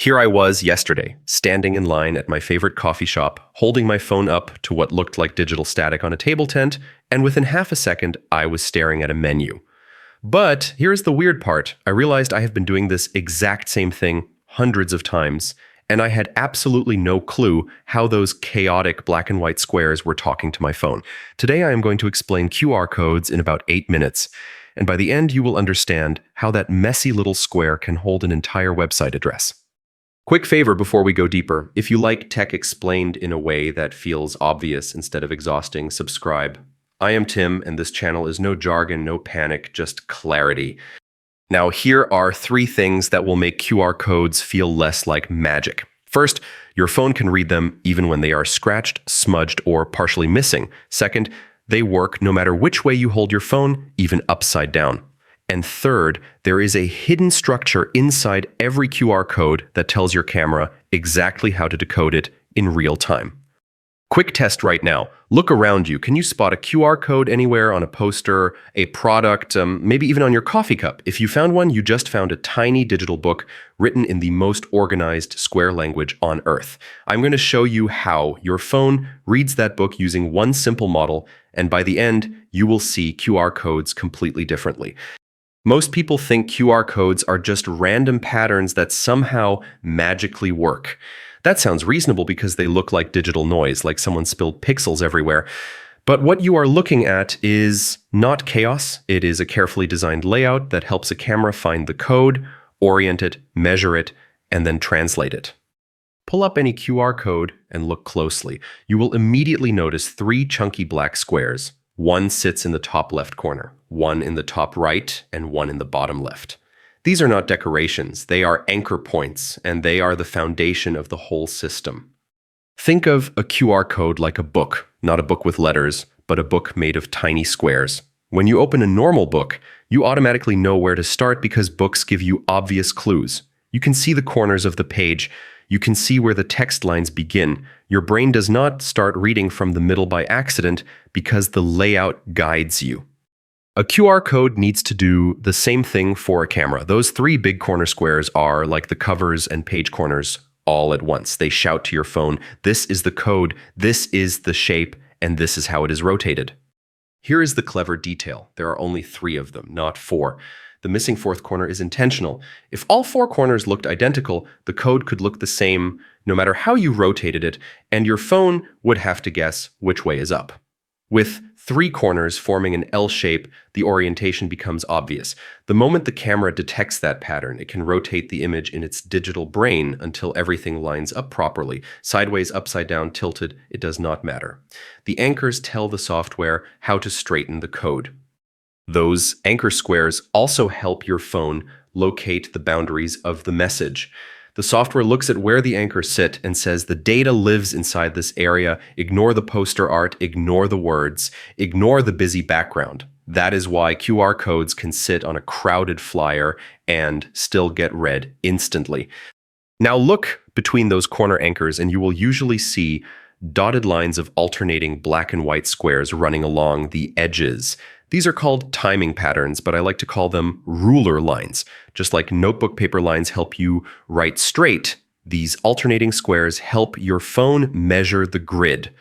Here I was yesterday, standing in line at my favorite coffee shop, holding my phone up to what looked like digital static on a table tent, and within half a second, I was staring at a menu. But here's the weird part. I realized I have been doing this exact same thing hundreds of times, and I had absolutely no clue how those chaotic black and white squares were talking to my phone. Today I am going to explain QR codes in about 8 minutes, and by the end you will understand how that messy little square can hold an entire website address. Quick favor before we go deeper. If you like tech explained in a way that feels obvious instead of exhausting, subscribe. I am Tim, and this channel is no jargon, no panic, just clarity. Now, here are 3 things that will make QR codes feel less like magic. First, your phone can read them even when they are scratched, smudged, or partially missing. Second, they work no matter which way you hold your phone, even upside down. And third, there is a hidden structure inside every QR code that tells your camera exactly how to decode it in real time. Quick test right now. Look around you. Can you spot a QR code anywhere on a poster, a product, maybe even on your coffee cup? If you found one, you just found a tiny digital book written in the most organized square language on Earth. I'm going to show you how your phone reads that book using one simple model, and by the end, you will see QR codes completely differently. Most people think QR codes are just random patterns that somehow magically work. That sounds reasonable because they look like digital noise, like someone spilled pixels everywhere. But what you are looking at is not chaos. It is a carefully designed layout that helps a camera find the code, orient it, measure it, and then translate it. Pull up any QR code and look closely. You will immediately notice 3 chunky black squares. One sits in the top left corner, one in the top right, and one in the bottom left. These are not decorations, they are anchor points, and they are the foundation of the whole system. Think of a QR code like a book, not a book with letters, but a book made of tiny squares. When you open a normal book, you automatically know where to start because books give you obvious clues. You can see the corners of the page. You can see where the text lines begin. Your brain does not start reading from the middle by accident because the layout guides you. A QR code needs to do the same thing for a camera. Those 3 big corner squares are like the covers and page corners all at once. They shout to your phone, this is the code, this is the shape, and this is how it is rotated. Here is the clever detail. There are only 3 of them, not 4. The missing 4th corner is intentional. If all 4 corners looked identical, the code could look the same no matter how you rotated it, and your phone would have to guess which way is up. With 3 corners forming an L shape, the orientation becomes obvious. The moment the camera detects that pattern, it can rotate the image in its digital brain until everything lines up properly. Sideways, upside down, tilted, it does not matter. The anchors tell the software how to straighten the code. Those anchor squares also help your phone locate the boundaries of the message. The software looks at where the anchors sit and says the data lives inside this area. Ignore the poster art, ignore the words, ignore the busy background. That is why QR codes can sit on a crowded flyer and still get read instantly. Now look between those corner anchors and you will usually see dotted lines of alternating black and white squares running along the edges. These are called timing patterns, but I like to call them ruler lines. Just like notebook paper lines help you write straight, these alternating squares help your phone measure the grid.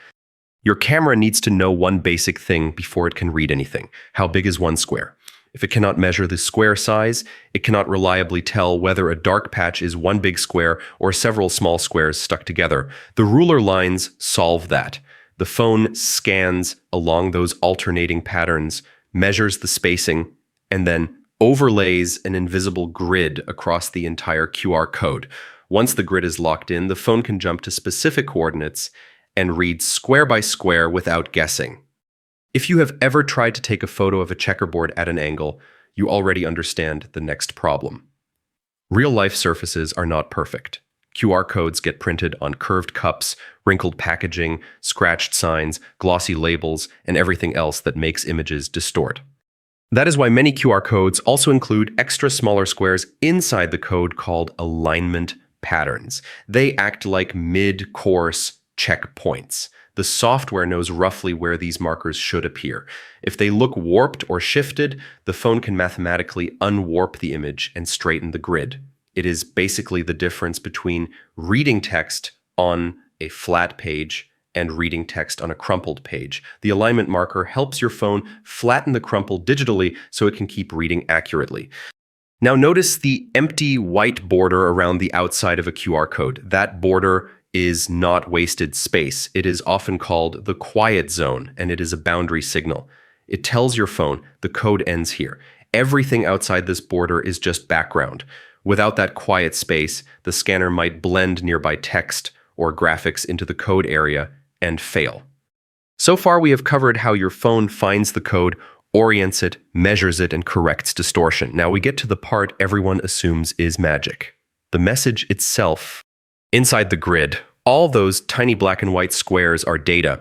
Your camera needs to know one basic thing before it can read anything. How big is one square? If it cannot measure the square size, it cannot reliably tell whether a dark patch is one big square or several small squares stuck together. The ruler lines solve that. The phone scans along those alternating patterns, measures the spacing, and then overlays an invisible grid across the entire QR code. Once the grid is locked in, the phone can jump to specific coordinates and read square by square without guessing. If you have ever tried to take a photo of a checkerboard at an angle, you already understand the next problem. Real-life surfaces are not perfect. QR codes get printed on curved cups, wrinkled packaging, scratched signs, glossy labels, and everything else that makes images distort. That is why many QR codes also include extra smaller squares inside the code called alignment patterns. They act like mid-course checkpoints. The software knows roughly where these markers should appear. If they look warped or shifted, the phone can mathematically unwarp the image and straighten the grid. It is basically the difference between reading text on a flat page and reading text on a crumpled page. The alignment marker helps your phone flatten the crumple digitally so it can keep reading accurately. Now notice the empty white border around the outside of a QR code. That border is not wasted space. It is often called the quiet zone, and it is a boundary signal. It tells your phone the code ends here. Everything outside this border is just background. Without that quiet space, the scanner might blend nearby text or graphics into the code area and fail. So far, we have covered how your phone finds the code, orients it, measures it, and corrects distortion. Now we get to the part everyone assumes is magic. The message itself. Inside the grid, all those tiny black and white squares are data.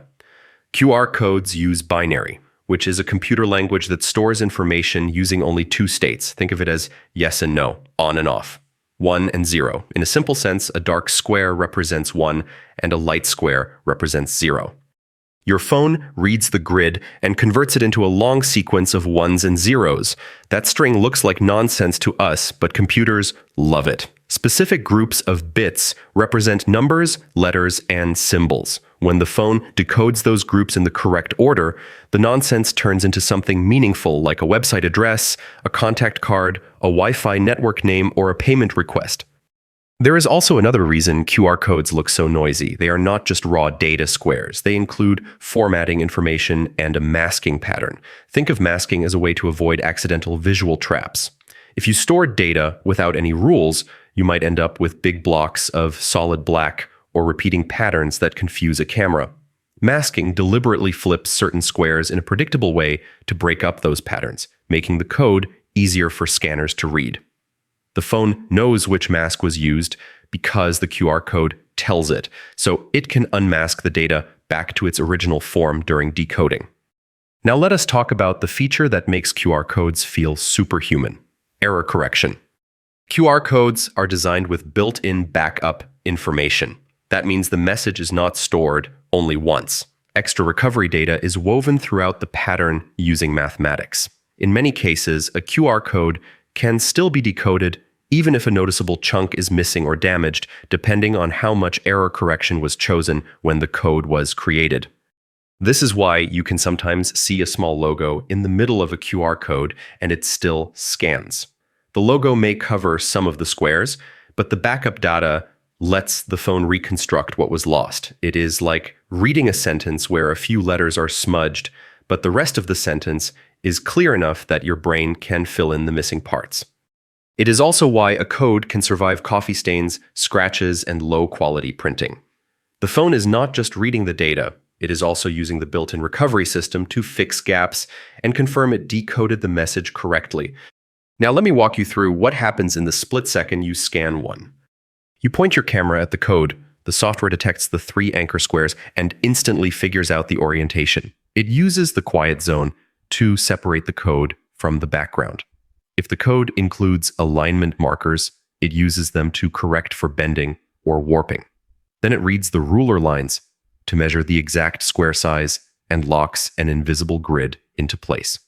QR codes use binary, which is a computer language that stores information using only two states. Think of it as yes and no, on and off, 1 and 0. In a simple sense, a dark square represents 1 and a light square represents 0. Your phone reads the grid and converts it into a long sequence of ones and zeros. That string looks like nonsense to us, but computers love it. Specific groups of bits represent numbers, letters, and symbols. When the phone decodes those groups in the correct order, the nonsense turns into something meaningful like a website address, a contact card, a Wi-Fi network name, or a payment request. There is also another reason QR codes look so noisy. They are not just raw data squares. They include formatting information and a masking pattern. Think of masking as a way to avoid accidental visual traps. If you store data without any rules, you might end up with big blocks of solid black or repeating patterns that confuse a camera. Masking deliberately flips certain squares in a predictable way to break up those patterns, making the code easier for scanners to read. The phone knows which mask was used because the QR code tells it, so it can unmask the data back to its original form during decoding. Now let us talk about the feature that makes QR codes feel superhuman: error correction. QR codes are designed with built-in backup information. That means the message is not stored only once. Extra recovery data is woven throughout the pattern using mathematics. In many cases, a QR code can still be decoded even if a noticeable chunk is missing or damaged, depending on how much error correction was chosen when the code was created. This is why you can sometimes see a small logo in the middle of a QR code and it still scans. The logo may cover some of the squares, but the backup data lets the phone reconstruct what was lost. It is like reading a sentence where a few letters are smudged, but the rest of the sentence is clear enough that your brain can fill in the missing parts. It is also why a code can survive coffee stains, scratches, and low-quality printing. The phone is not just reading the data, it is also using the built-in recovery system to fix gaps and confirm it decoded the message correctly. Now let me walk you through what happens in the split second you scan one. You point your camera at the code, the software detects the 3 anchor squares and instantly figures out the orientation. It uses the quiet zone to separate the code from the background. If the code includes alignment markers, it uses them to correct for bending or warping. Then it reads the ruler lines to measure the exact square size and locks an invisible grid into place.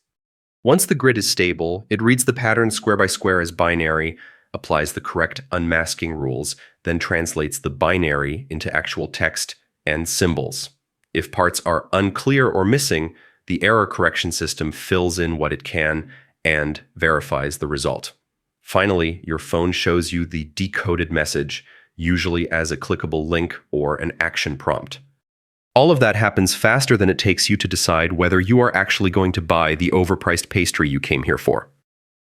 Once the grid is stable, it reads the pattern square by square as binary, applies the correct unmasking rules, then translates the binary into actual text and symbols. If parts are unclear or missing, the error correction system fills in what it can and verifies the result. Finally, your phone shows you the decoded message, usually as a clickable link or an action prompt. All of that happens faster than it takes you to decide whether you are actually going to buy the overpriced pastry you came here for.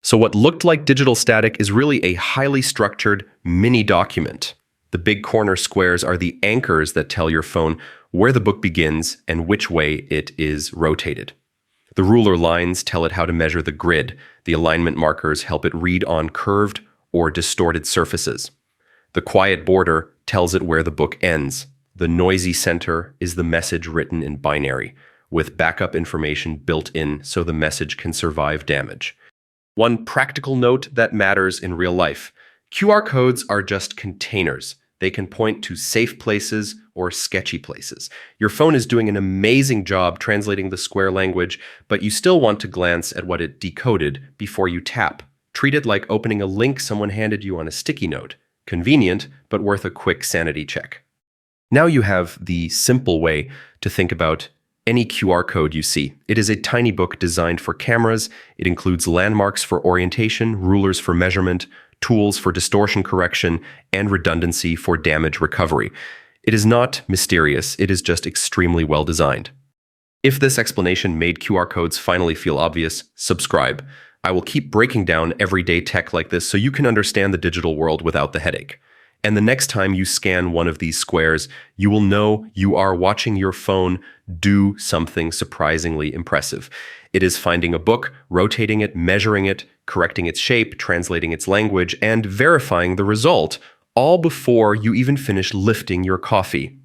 So what looked like digital static is really a highly structured mini document. The big corner squares are the anchors that tell your phone where the book begins and which way it is rotated. The ruler lines tell it how to measure the grid. The alignment markers help it read on curved or distorted surfaces. The quiet border tells it where the book ends. The noisy center is the message written in binary, with backup information built in so the message can survive damage. One practical note that matters in real life: QR codes are just containers. They can point to safe places or sketchy places. Your phone is doing an amazing job translating the square language, but you still want to glance at what it decoded before you tap. Treat it like opening a link someone handed you on a sticky note. Convenient, but worth a quick sanity check. Now you have the simple way to think about any QR code you see. It is a tiny book designed for cameras. It includes landmarks for orientation, rulers for measurement, tools for distortion correction, and redundancy for damage recovery. It is not mysterious, it is just extremely well designed. If this explanation made QR codes finally feel obvious, subscribe. I will keep breaking down everyday tech like this so you can understand the digital world without the headache. And the next time you scan one of these squares, you will know you are watching your phone do something surprisingly impressive. It is finding a book, rotating it, measuring it, correcting its shape, translating its language, and verifying the result, all before you even finish lifting your coffee.